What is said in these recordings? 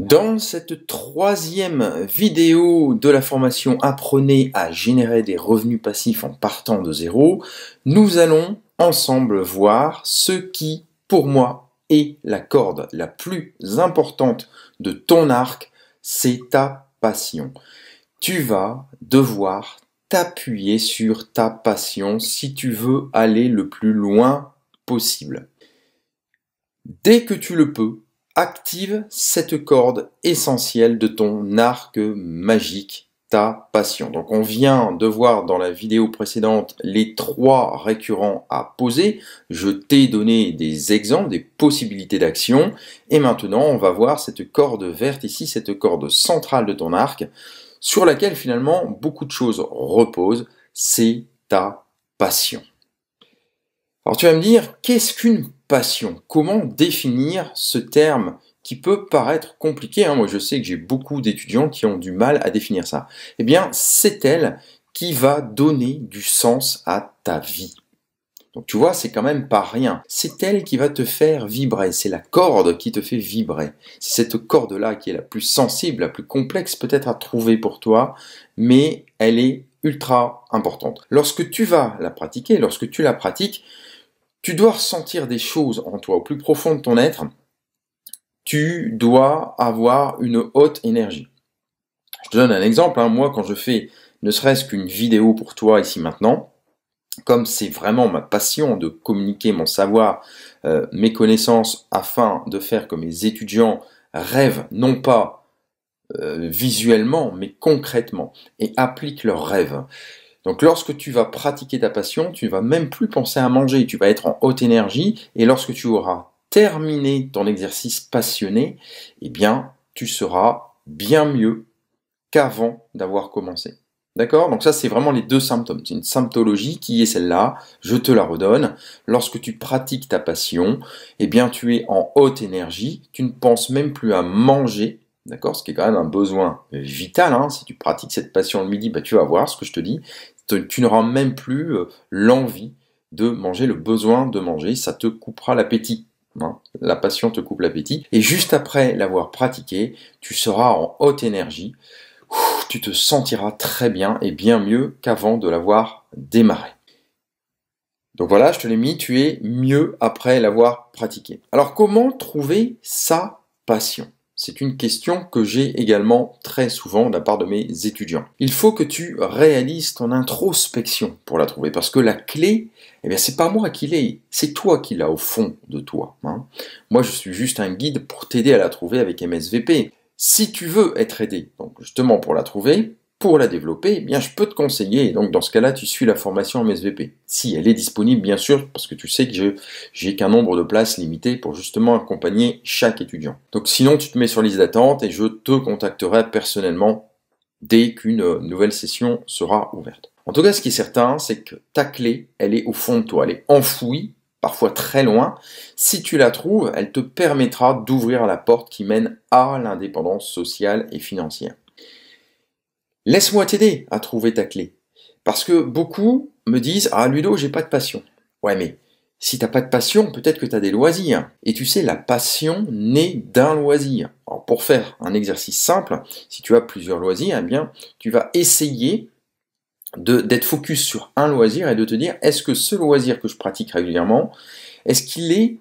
Dans cette troisième vidéo de la formation Apprenez à générer des revenus passifs en partant de zéro, nous allons ensemble voir ce qui, pour moi, est la corde la plus importante de ton arc, c'est ta passion. Tu vas devoir t'appuyer sur ta passion si tu veux aller le plus loin possible. Dès que tu le peux, active cette corde essentielle de ton arc magique, ta passion. Donc on vient de voir dans la vidéo précédente les 3 récurrents à poser. Je t'ai donné des exemples, des possibilités d'action. Et maintenant on va voir cette corde verte ici, cette corde centrale de ton arc, sur laquelle finalement beaucoup de choses reposent. C'est ta passion. Alors tu vas me dire, qu'est-ce qu'une passion? Comment définir ce terme qui peut paraître compliqué, hein? Moi je sais que j'ai beaucoup d'étudiants qui ont du mal à définir ça. Eh bien, c'est elle qui va donner du sens à ta vie. Donc tu vois, c'est quand même pas rien. C'est elle qui va te faire vibrer, c'est la corde qui te fait vibrer. C'est cette corde-là qui est la plus sensible, la plus complexe peut-être à trouver pour toi, mais elle est ultra importante. Lorsque tu vas la pratiquer, lorsque tu la pratiques, tu dois ressentir des choses en toi, au plus profond de ton être. Tu dois avoir une haute énergie. Je te donne un exemple, hein. Moi, quand je fais ne serait-ce qu'une vidéo pour toi ici maintenant, comme c'est vraiment ma passion de communiquer mon savoir, mes connaissances, afin de faire que mes étudiants rêvent, non pas visuellement, mais concrètement, et appliquent leurs rêves. Donc lorsque tu vas pratiquer ta passion, tu ne vas même plus penser à manger, tu vas être en haute énergie, et lorsque tu auras terminé ton exercice passionné, eh bien, tu seras bien mieux qu'avant d'avoir commencé. D'accord? Donc ça, c'est vraiment les 2 symptômes. C'est une symptologie qui est celle-là, je te la redonne. Lorsque tu pratiques ta passion, eh bien, tu es en haute énergie, tu ne penses même plus à manger, d'accord? Ce qui est quand même un besoin vital, hein. Si tu pratiques cette passion le midi, bah, tu vas voir ce que je te dis. Tu n'auras même plus l'envie de manger, le besoin de manger, ça te coupera l'appétit. Hein. La passion te coupe l'appétit. Et juste après l'avoir pratiqué, tu seras en haute énergie. Tu te sentiras très bien et bien mieux qu'avant de l'avoir démarré. Donc voilà, je te l'ai mis, tu es mieux après l'avoir pratiqué. Alors comment trouver sa passion ? C'est une question que j'ai également très souvent de la part de mes étudiants. Il faut que tu réalises ton introspection pour la trouver, parce que la clé, eh bien, c'est pas moi qui l'ai, c'est toi qui l'as au fond de toi. Hein. Moi, je suis juste un guide pour t'aider à la trouver avec MSVP. Si tu veux être aidé, donc justement pour la trouver, pour la développer, eh bien je peux te conseiller, et donc dans ce cas-là, tu suis la formation MSVP. Si elle est disponible, bien sûr, parce que tu sais que j'ai qu'un nombre de places limité pour justement accompagner chaque étudiant. Donc sinon, tu te mets sur liste d'attente et je te contacterai personnellement dès qu'une nouvelle session sera ouverte. En tout cas, ce qui est certain, c'est que ta clé, elle est au fond de toi, elle est enfouie, parfois très loin. Si tu la trouves, elle te permettra d'ouvrir la porte qui mène à l'indépendance sociale et financière. Laisse-moi t'aider à trouver ta clé. Parce que beaucoup me disent « Ah Ludo, j'ai pas de passion ». Ouais, mais si t'as pas de passion, peut-être que tu as des loisirs. Et tu sais, la passion naît d'un loisir. Alors pour faire un exercice simple, si tu as plusieurs loisirs, eh bien, tu vas essayer d'être focus sur un loisir et de te dire, est-ce que ce loisir que je pratique régulièrement, est-ce qu'il est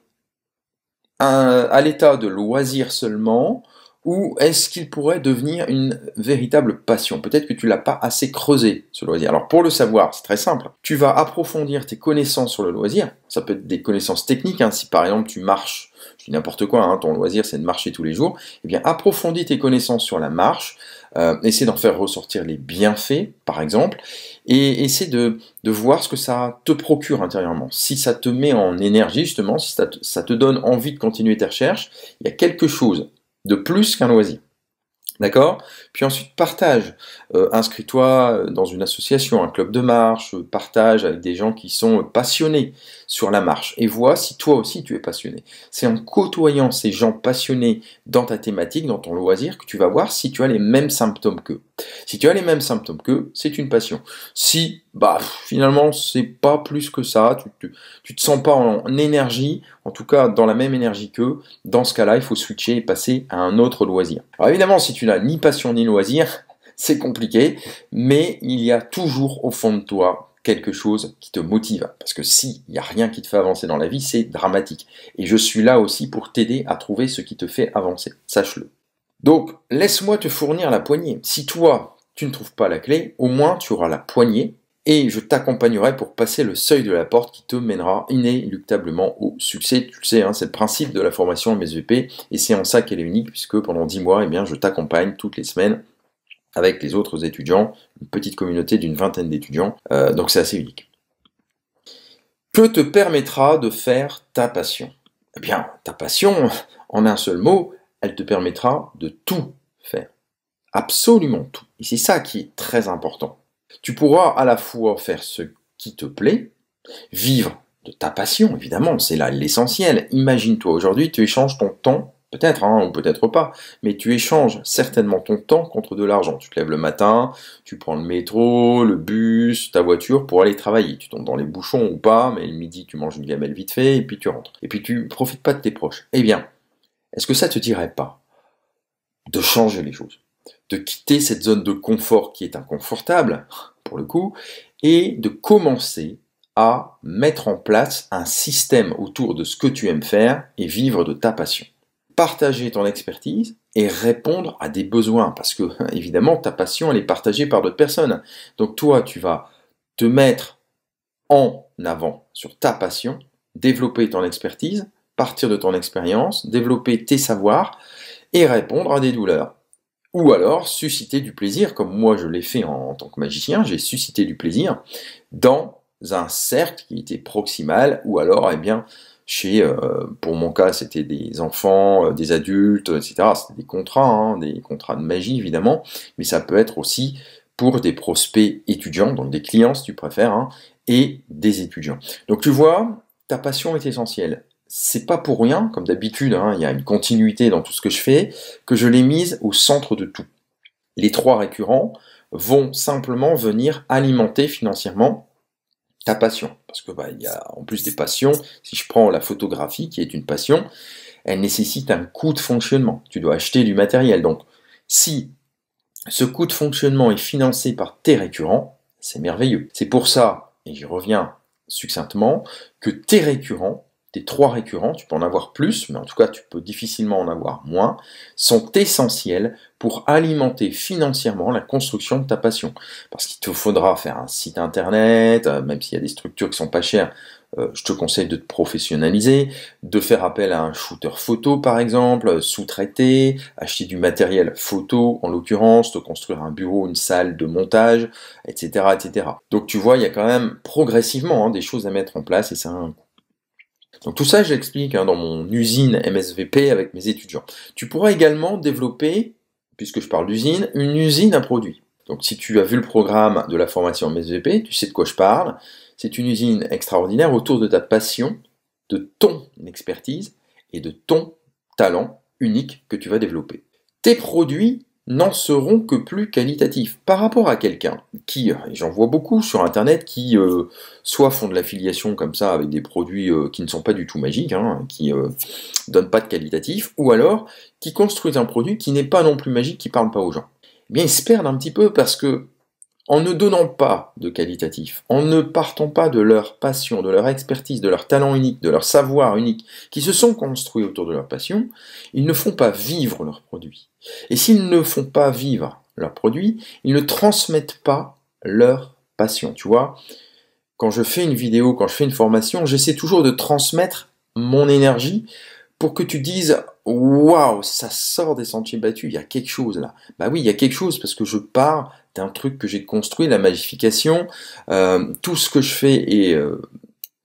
à l'état de loisir seulement, ou est-ce qu'il pourrait devenir une véritable passion? Peut-être que tu l'as pas assez creusé, ce loisir. Alors pour le savoir, c'est très simple. Tu vas approfondir tes connaissances sur le loisir. Ça peut être des connaissances techniques, hein. Si par exemple tu marches, je dis n'importe quoi, hein, ton loisir c'est de marcher tous les jours, eh bien approfondis tes connaissances sur la marche, essaie d'en faire ressortir les bienfaits, par exemple, et essaie de voir ce que ça te procure intérieurement. Si ça te met en énergie, justement, si ça te donne envie de continuer tes recherches, il y a quelque chose de plus qu'un loisir. D'accord? Puis ensuite, partage. Inscris-toi dans une association, un club de marche, partage avec des gens qui sont passionnés sur la marche et vois si toi aussi tu es passionné. C'est en côtoyant ces gens passionnés dans ta thématique, dans ton loisir, que tu vas voir si tu as les mêmes symptômes qu'eux. Si tu as les mêmes symptômes qu'eux, c'est une passion. Si, finalement, c'est pas plus que ça, tu te sens pas en énergie, en tout cas dans la même énergie qu'eux, dans ce cas-là, il faut switcher et passer à un autre loisir. Alors évidemment, si tu n'as ni passion ni loisir, c'est compliqué, mais il y a toujours au fond de toi quelque chose qui te motive. Parce que s'il n'y a rien qui te fait avancer dans la vie, c'est dramatique. Et je suis là aussi pour t'aider à trouver ce qui te fait avancer. Sache-le. Donc, laisse-moi te fournir la poignée. Si toi, tu ne trouves pas la clé, au moins tu auras la poignée et je t'accompagnerai pour passer le seuil de la porte qui te mènera inéluctablement au succès. Tu le sais, c'est le principe de la formation MSVP et c'est en ça qu'elle est unique puisque pendant 10 mois, je t'accompagne toutes les semaines avec les autres étudiants, une petite communauté d'une vingtaine d'étudiants, donc c'est assez unique. Que te permettra de faire ta passion? Eh bien, ta passion, en un seul mot, elle te permettra de tout faire. Absolument tout. Et c'est ça qui est très important. Tu pourras à la fois faire ce qui te plaît, vivre de ta passion, évidemment, c'est là l'essentiel. Imagine-toi, aujourd'hui, tu échanges ton temps, peut-être, ou peut-être pas, mais tu échanges certainement ton temps contre de l'argent. Tu te lèves le matin, tu prends le métro, le bus, ta voiture pour aller travailler. Tu tombes dans les bouchons ou pas, mais le midi, tu manges une gamelle vite fait, et puis tu rentres. Et puis tu profites pas de tes proches. Eh bien, est-ce que ça te dirait pas de changer les choses, de quitter cette zone de confort qui est inconfortable, pour le coup, et de commencer à mettre en place un système autour de ce que tu aimes faire et vivre de ta passion. Partager ton expertise et répondre à des besoins, parce que, évidemment, ta passion, elle est partagée par d'autres personnes. Donc toi, tu vas te mettre en avant sur ta passion, développer ton expertise, partir de ton expérience, développer tes savoirs et répondre à des douleurs. Ou alors susciter du plaisir, comme moi je l'ai fait en tant que magicien, j'ai suscité du plaisir dans un cercle qui était proximal, ou alors, pour mon cas, c'était des enfants, des adultes, etc. C'était des contrats de magie évidemment, mais ça peut être aussi pour des prospects étudiants, donc des clients si tu préfères, et des étudiants. Donc tu vois, ta passion est essentielle. C'est pas pour rien, comme d'habitude, il y a une continuité dans tout ce que je fais, que je l'ai mise au centre de tout. Les 3 récurrents vont simplement venir alimenter financièrement ta passion. Parce que il y a en plus des passions, si je prends la photographie qui est une passion, elle nécessite un coût de fonctionnement. Tu dois acheter du matériel. Donc si ce coût de fonctionnement est financé par tes récurrents, c'est merveilleux. C'est pour ça, et j'y reviens succinctement, que tes récurrents, tes 3 récurrents, tu peux en avoir plus, mais en tout cas tu peux difficilement en avoir moins, sont essentiels pour alimenter financièrement la construction de ta passion. Parce qu'il te faudra faire un site internet, même s'il y a des structures qui sont pas chères, je te conseille de te professionnaliser, de faire appel à un shooter photo par exemple, sous-traiter, acheter du matériel photo en l'occurrence, te construire un bureau, une salle de montage, etc. etc. Donc tu vois, il y a quand même progressivement des choses à mettre en place et ça a un coût. Donc tout ça, j'explique dans mon usine MSVP avec mes étudiants. Tu pourras également développer, puisque je parle d'usine, une usine à produits. Donc si tu as vu le programme de la formation MSVP, tu sais de quoi je parle. C'est une usine extraordinaire autour de ta passion, de ton expertise et de ton talent unique que tu vas développer. Tes produits n'en seront que plus qualitatifs par rapport à quelqu'un qui, et j'en vois beaucoup sur internet, qui soit font de l'affiliation comme ça avec des produits qui ne sont pas du tout magiques, qui donnent pas de qualitatif, ou alors qui construisent un produit qui n'est pas non plus magique, qui parle pas aux gens. Eh bien ils se perdent un petit peu parce que en ne donnant pas de qualitatif, en ne partant pas de leur passion, de leur expertise, de leur talent unique, de leur savoir unique, qui se sont construits autour de leur passion, ils ne font pas vivre leurs produits. Et s'ils ne font pas vivre leurs produits, ils ne transmettent pas leur passion. Tu vois, quand je fais une vidéo, quand je fais une formation, j'essaie toujours de transmettre mon énergie pour que tu dises « Waouh, ça sort des sentiers battus, il y a quelque chose là ». Bah oui, il y a quelque chose parce que je pars d'un truc que j'ai construit, la magification. Tout ce que je fais est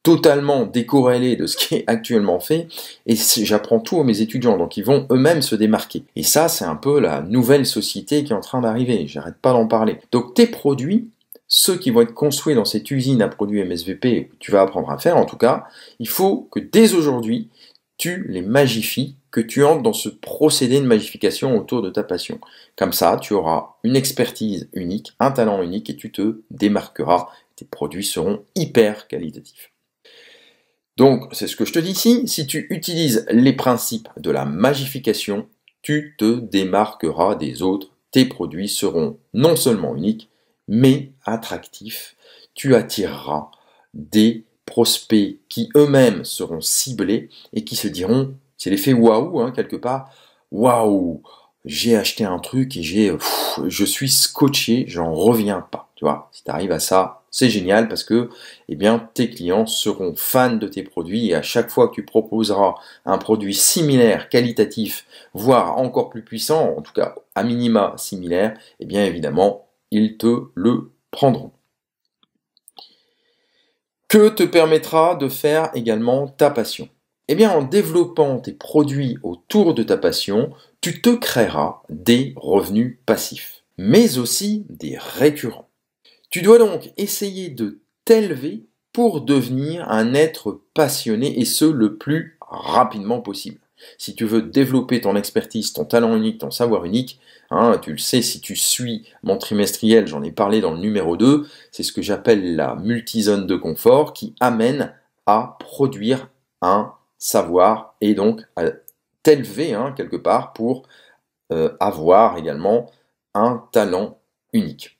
totalement décorrélé de ce qui est actuellement fait et j'apprends tout à mes étudiants, donc ils vont eux-mêmes se démarquer. Et ça, c'est un peu la nouvelle société qui est en train d'arriver, j'arrête pas d'en parler. Donc tes produits, ceux qui vont être construits dans cette usine à produits MSVP, tu vas apprendre à faire en tout cas, il faut que dès aujourd'hui, tu les magifies que tu entres dans ce procédé de magification autour de ta passion. Comme ça, tu auras une expertise unique, un talent unique et tu te démarqueras. Tes produits seront hyper qualitatifs. Donc, c'est ce que je te dis ici. Si tu utilises les principes de la magification, tu te démarqueras des autres. Tes produits seront non seulement uniques, mais attractifs. Tu attireras des prospects qui eux-mêmes seront ciblés et qui se diront, c'est l'effet waouh, hein, quelque part, waouh, j'ai acheté un truc et je suis scotché, j'en reviens pas. Tu vois, si tu arrives à ça, c'est génial parce que eh bien, tes clients seront fans de tes produits et à chaque fois que tu proposeras un produit similaire, qualitatif, voire encore plus puissant, en tout cas à minima similaire, eh bien évidemment, ils te le prendront. Que te permettra de faire également ta passion? Eh bien, en développant tes produits autour de ta passion, tu te créeras des revenus passifs, mais aussi des récurrents. Tu dois donc essayer de t'élever pour devenir un être passionné et ce le plus rapidement possible. Si tu veux développer ton expertise, ton talent unique, ton savoir unique, hein, tu le sais si tu suis mon trimestriel, j'en ai parlé dans le numéro 2, c'est ce que j'appelle la multizone de confort qui amène à produire un savoir et donc à t'élever quelque part pour avoir également un talent unique.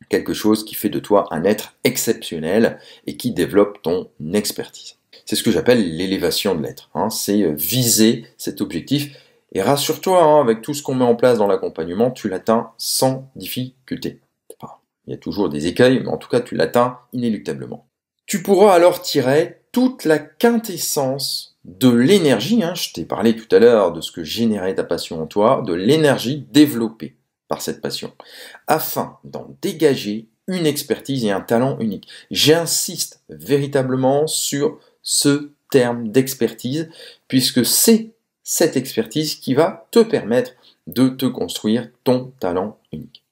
Quelque chose qui fait de toi un être exceptionnel et qui développe ton expertise. C'est ce que j'appelle l'élévation de l'être. C'est viser cet objectif. Et rassure-toi, avec tout ce qu'on met en place dans l'accompagnement, tu l'atteins sans difficulté. Il y a toujours des écueils, mais en tout cas, tu l'atteins inéluctablement. Tu pourras alors tirer toute la quintessence de l'énergie, je t'ai parlé tout à l'heure de ce que générait ta passion en toi, de l'énergie développée par cette passion, afin d'en dégager une expertise et un talent unique. J'insiste véritablement sur ce terme d'expertise, puisque c'est cette expertise qui va te permettre de te construire ton talent unique.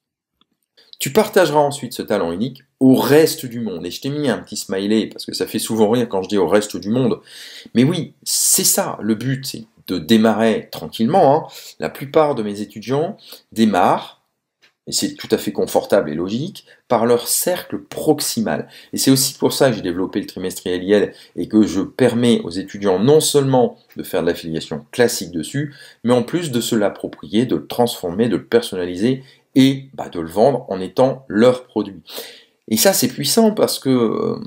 Tu partageras ensuite ce talent unique au reste du monde. Et je t'ai mis un petit smiley, parce que ça fait souvent rire quand je dis au reste du monde. Mais oui, c'est ça le but, c'est de démarrer tranquillement. La plupart de mes étudiants démarrent, et c'est tout à fait confortable et logique, par leur cercle proximal. Et c'est aussi pour ça que j'ai développé le trimestriel IEL et que je permets aux étudiants non seulement de faire de l'affiliation classique dessus, mais en plus de se l'approprier, de le transformer, de le personnaliser et de le vendre en étant leur produit. Et ça, c'est puissant parce que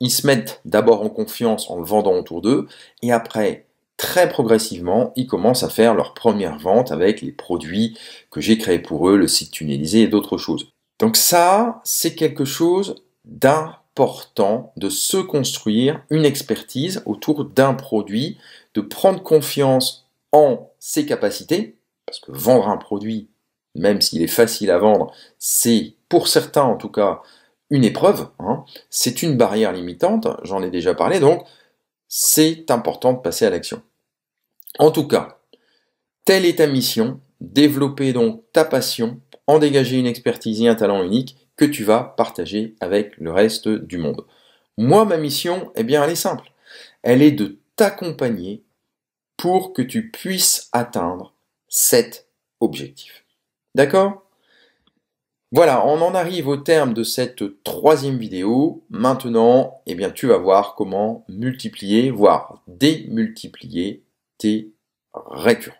ils se mettent d'abord en confiance en le vendant autour d'eux, et après, très progressivement, ils commencent à faire leur première vente avec les produits que j'ai créés pour eux, le site tunnelisé et d'autres choses. Donc ça, c'est quelque chose d'important de se construire une expertise autour d'un produit, de prendre confiance en ses capacités, parce que vendre un produit, même s'il est facile à vendre, c'est pour certains en tout cas une épreuve, c'est une barrière limitante, j'en ai déjà parlé, donc c'est important de passer à l'action. En tout cas, telle est ta mission, développer donc ta passion, en dégager une expertise et un talent unique que tu vas partager avec le reste du monde. Moi, ma mission, elle est simple. Elle est de t'accompagner pour que tu puisses atteindre cet objectif. D'accord ? Voilà, on en arrive au terme de cette 3e vidéo. Maintenant, tu vas voir comment multiplier, voire démultiplier tes récurrents.